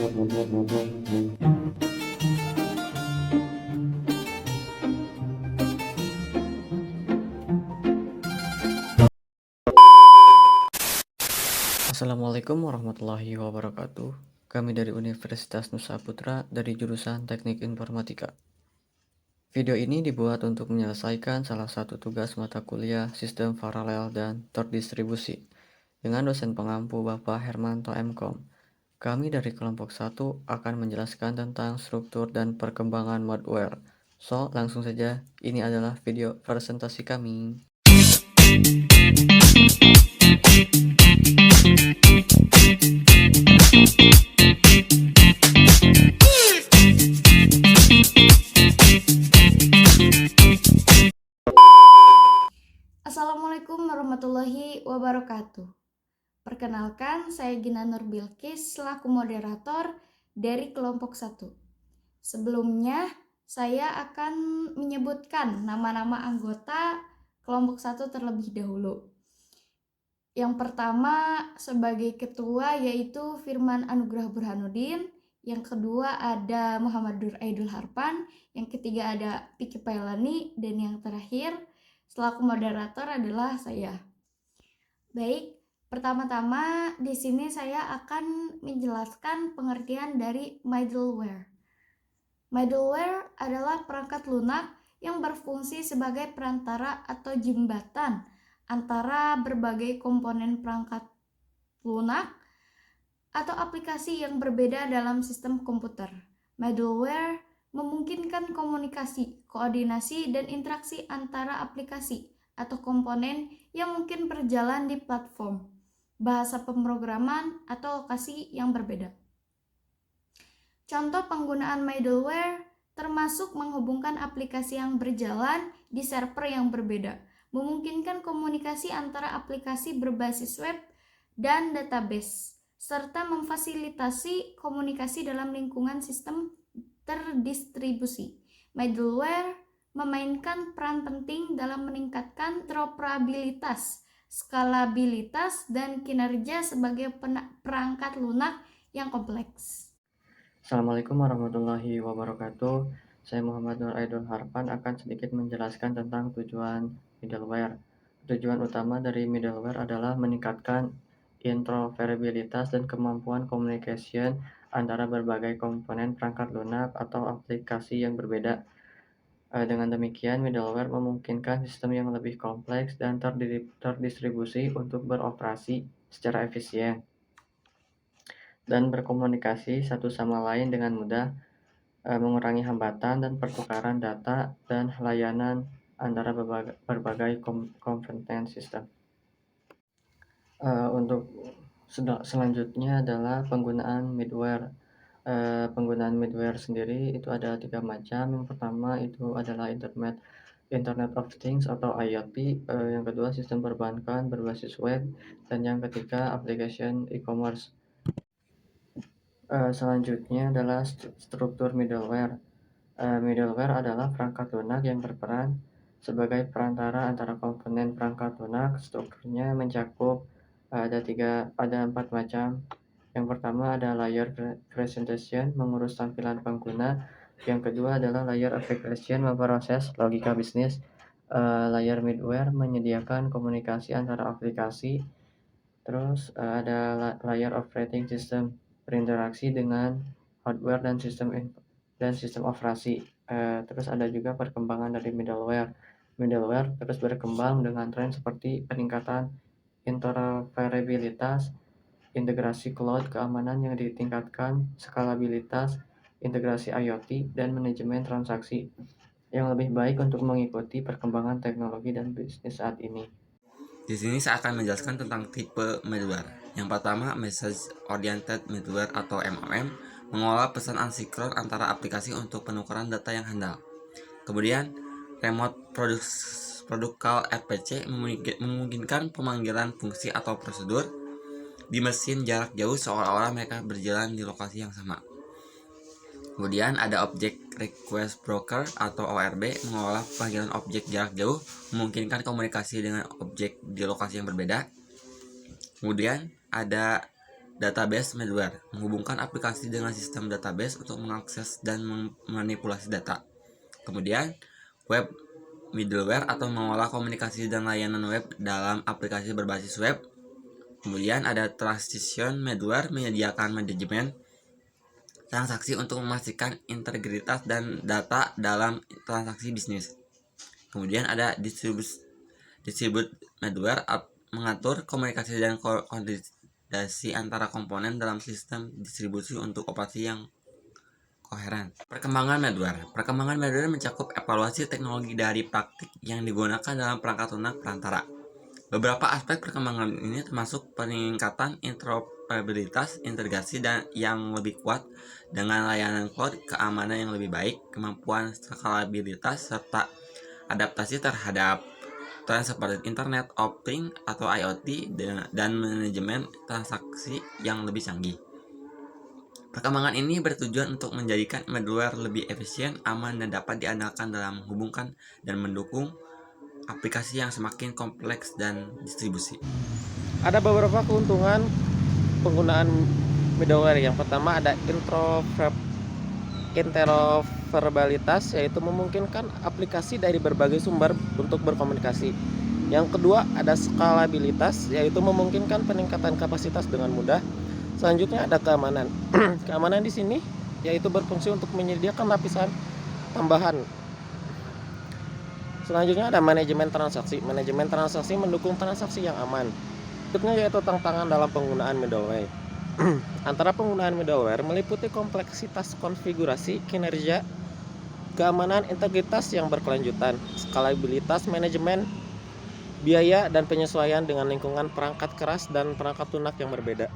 Assalamualaikum warahmatullahi wabarakatuh. Kami dari Universitas Nusa Putra dari jurusan Teknik Informatika. Video ini dibuat untuk menyelesaikan salah satu tugas mata kuliah Sistem Paralel dan Terdistribusi dengan dosen pengampu Bapak Hermanto MKom. Kami dari kelompok 1 akan menjelaskan tentang struktur dan perkembangan malware. So, langsung saja, ini adalah video presentasi kami. Assalamualaikum warahmatullahi wabarakatuh. Perkenalkan, saya Gina Nur Bilkis selaku moderator dari kelompok 1. Sebelumnya, saya akan menyebutkan nama-nama anggota kelompok 1 terlebih dahulu. Yang pertama sebagai ketua yaitu Firman Anugrah Burhanuddin, yang kedua ada Muhammad Nur Aidul Harpan, yang ketiga ada Piki Pailani, dan yang terakhir selaku moderator adalah saya. Baik, pertama-tama di sini saya akan menjelaskan pengertian dari middleware. Middleware adalah perangkat lunak yang berfungsi sebagai perantara atau jembatan antara berbagai komponen perangkat lunak atau aplikasi yang berbeda dalam sistem komputer. Middleware memungkinkan komunikasi, koordinasi, dan interaksi antara aplikasi atau komponen yang mungkin berjalan di platform, bahasa pemrograman, atau lokasi yang berbeda. Contoh penggunaan middleware termasuk menghubungkan aplikasi yang berjalan di server yang berbeda, memungkinkan komunikasi antara aplikasi berbasis web dan database, serta memfasilitasi komunikasi dalam lingkungan sistem terdistribusi. Middleware memainkan peran penting dalam meningkatkan interoperabilitas, skalabilitas, dan kinerja sebagai perangkat lunak yang kompleks. Assalamualaikum warahmatullahi wabarakatuh. Saya Muhammad Nur Aidul Harpan akan sedikit menjelaskan tentang tujuan middleware. Tujuan utama dari middleware adalah meningkatkan interoperabilitas dan kemampuan communication antara berbagai komponen perangkat lunak atau aplikasi yang berbeda. Dengan demikian, middleware memungkinkan sistem yang lebih kompleks dan terdistribusi untuk beroperasi secara efisien dan berkomunikasi satu sama lain dengan mudah, mengurangi hambatan dan pertukaran data dan layanan antara berbagai komponen sistem. Untuk selanjutnya adalah penggunaan middleware. Penggunaan middleware sendiri itu ada 3 macam. Yang pertama itu adalah Internet of Things atau IoT, yang kedua sistem perbankan berbasis web, dan yang ketiga application e-commerce. Selanjutnya adalah struktur middleware. Middleware adalah perangkat lunak yang berperan sebagai perantara antara komponen perangkat lunak. Strukturnya mencakup ada 4 macam. Yang pertama ada layer presentation, mengurus tampilan pengguna. Yang kedua adalah layer application, memproses logika bisnis. Layer middleware menyediakan komunikasi antara aplikasi. Terus ada layer operating system, berinteraksi dengan hardware dan sistem operasi. Terus ada juga perkembangan dari middleware. Middleware terus berkembang dengan tren seperti peningkatan interoperabilitas, integrasi cloud, keamanan yang ditingkatkan, skalabilitas, integrasi IoT, dan manajemen transaksi yang lebih baik untuk mengikuti perkembangan teknologi dan bisnis saat ini. Di sini saya akan menjelaskan tentang tipe middleware. Yang pertama, Message Oriented Middleware atau MOM, mengolah pesan asinkron antara aplikasi untuk penukaran data yang handal. Kemudian, Remote Product Call RPC memungkinkan pemanggilan fungsi atau prosedur di mesin jarak jauh seolah-olah mereka berjalan di lokasi yang sama. Kemudian ada Object Request Broker atau ORB, mengolah panggilan objek jarak jauh, memungkinkan komunikasi dengan objek di lokasi yang berbeda. Kemudian ada database middleware, menghubungkan aplikasi dengan sistem database untuk mengakses dan memanipulasi data. Kemudian, web middleware atau mengolah komunikasi dan layanan web dalam aplikasi berbasis web. Kemudian ada transition middleware, menyediakan manajemen transaksi untuk memastikan integritas dan data dalam transaksi bisnis. Kemudian ada distribute middleware, mengatur komunikasi dan koordinasi antara komponen dalam sistem distribusi untuk operasi yang koheren. Perkembangan middleware mencakup evaluasi teknologi dari praktik yang digunakan dalam perangkat lunak perantara. Beberapa aspek perkembangan ini termasuk peningkatan interoperabilitas, integrasi yang lebih kuat dengan layanan cloud, keamanan yang lebih baik, kemampuan skalabilitas, serta adaptasi terhadap tren seperti Internet of Things atau IoT dan manajemen transaksi yang lebih canggih. Perkembangan ini bertujuan untuk menjadikan middleware lebih efisien, aman, dan dapat diandalkan dalam menghubungkan dan mendukung aplikasi yang semakin kompleks dan distribusi. Ada beberapa keuntungan penggunaan middleware. Yang pertama ada interoperabilitas, yaitu memungkinkan aplikasi dari berbagai sumber untuk berkomunikasi. Yang kedua ada skalabilitas, yaitu memungkinkan peningkatan kapasitas dengan mudah. Selanjutnya ada keamanan. Keamanan di sini yaitu berfungsi untuk menyediakan lapisan tambahan. Selanjutnya ada manajemen transaksi. Manajemen transaksi mendukung transaksi yang aman. Berikutnya yaitu tantangan dalam penggunaan middleware. Antara penggunaan middleware meliputi kompleksitas konfigurasi, kinerja, keamanan, integritas yang berkelanjutan, skalabilitas, manajemen, biaya, dan penyesuaian dengan lingkungan perangkat keras dan perangkat lunak yang berbeda.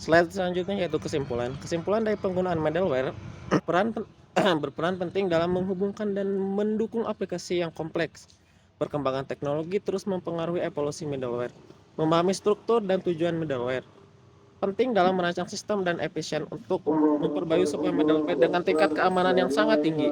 Slide selanjutnya yaitu kesimpulan. Kesimpulan dari penggunaan middleware berperan penting dalam menghubungkan dan mendukung aplikasi yang kompleks. Perkembangan teknologi terus mempengaruhi evolusi middleware. Memahami struktur dan tujuan middleware penting dalam merancang sistem dan efisien untuk memperbarui sebuah middleware dengan tingkat keamanan yang sangat tinggi.